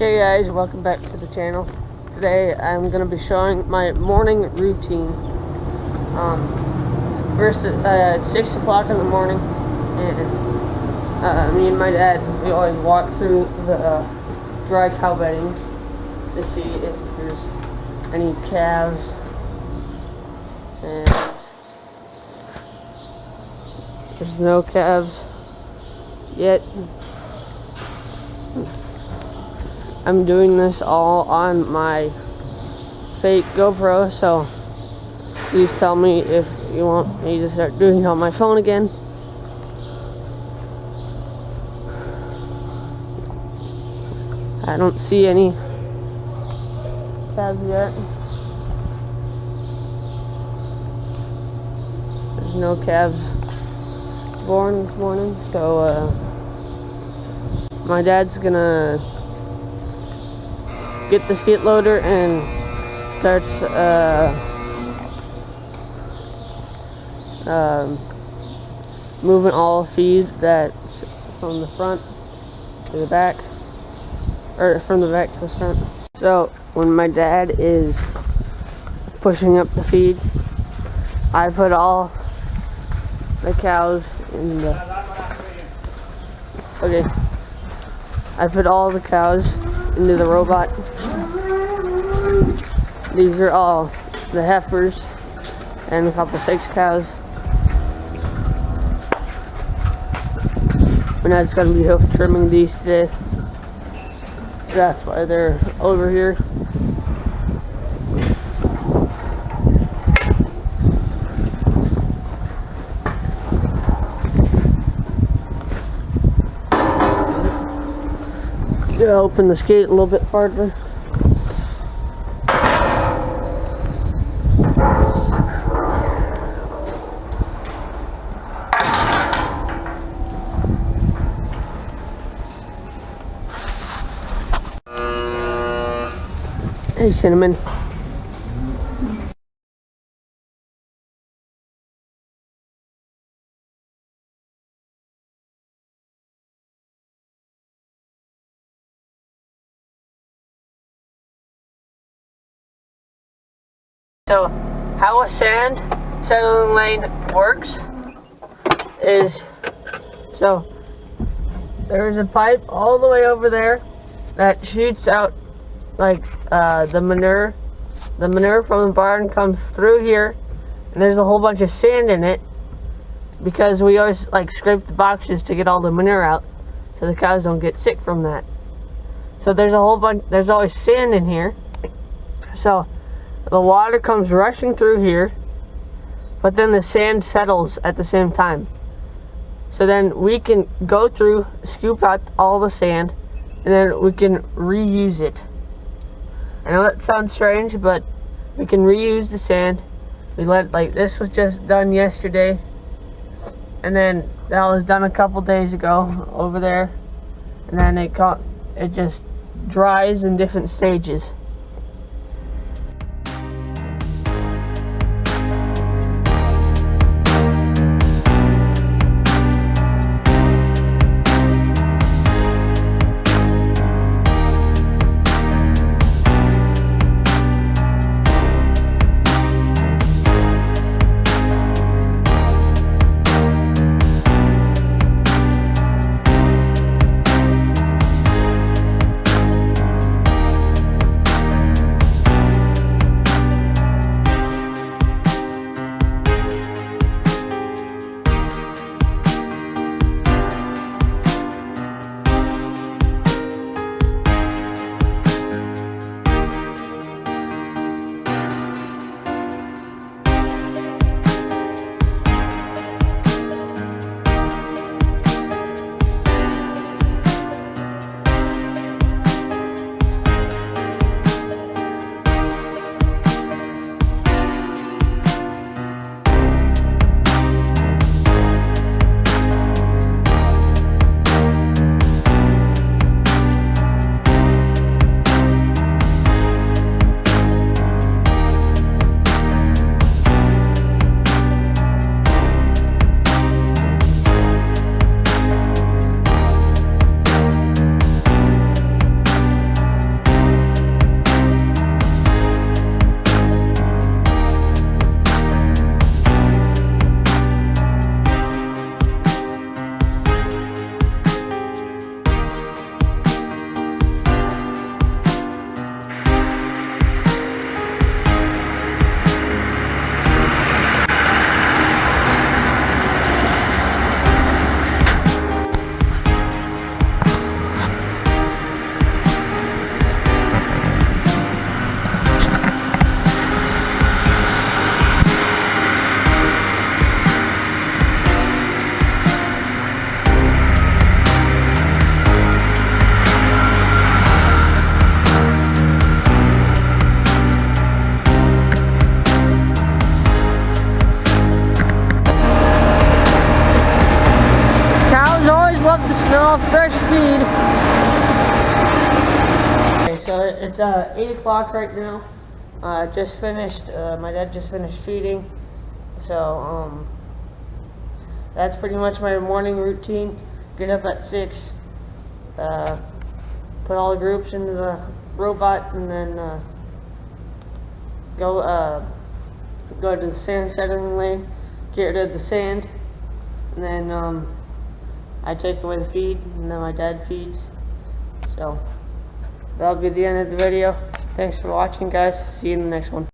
Okay guys, welcome back to the channel. Today I'm going to be showing my morning routine. First at 6 o'clock in the morning, and me and my dad, we always walk through the dry cow bedding to see if there's any calves, and there's no calves yet. I'm doing this all on my fake GoPro, so please tell me if you want me to start doing it on my phone again. I don't see any calves yet. There's no calves born this morning, so my dad's gonna get the skid loader and starts moving all the feed that's from the front to the back, or from the back to the front. So when my dad is pushing up the feed, I put all the cows in the I put all the cows into the robot. These are all the heifers and a couple 6 cows. And that's going to be hoof trimming these today. That's why they're over here. Gonna open the skate a little bit farther. Hey, Cinnamon. So, how a sand settling lane works is, so there's a pipe all the way over there that shoots out like the manure. The manure from the barn comes through here, and there's a whole bunch of sand in it because we always like scrape the boxes to get all the manure out so the cows don't get sick from that. So there's a whole bunch, there's always sand in here. So the water comes rushing through here, but then the sand settles at the same time. So then we can go through, scoop out all the sand, and then we can reuse it. I know that sounds strange, but we can reuse the sand. We let, like, this was just done yesterday, and then that was done a couple days ago over there, and then it just dries in different stages. So it's 8 o'clock right now. Just finished, my dad just finished feeding. So that's pretty much my morning routine. Get up at 6, put all the groups into the robot, and then go to the sand settling lane, get rid of the sand, and then I take away the feed, and then my dad feeds. So that'll be the end of the video. Thanks for watching, guys. See you in the next one.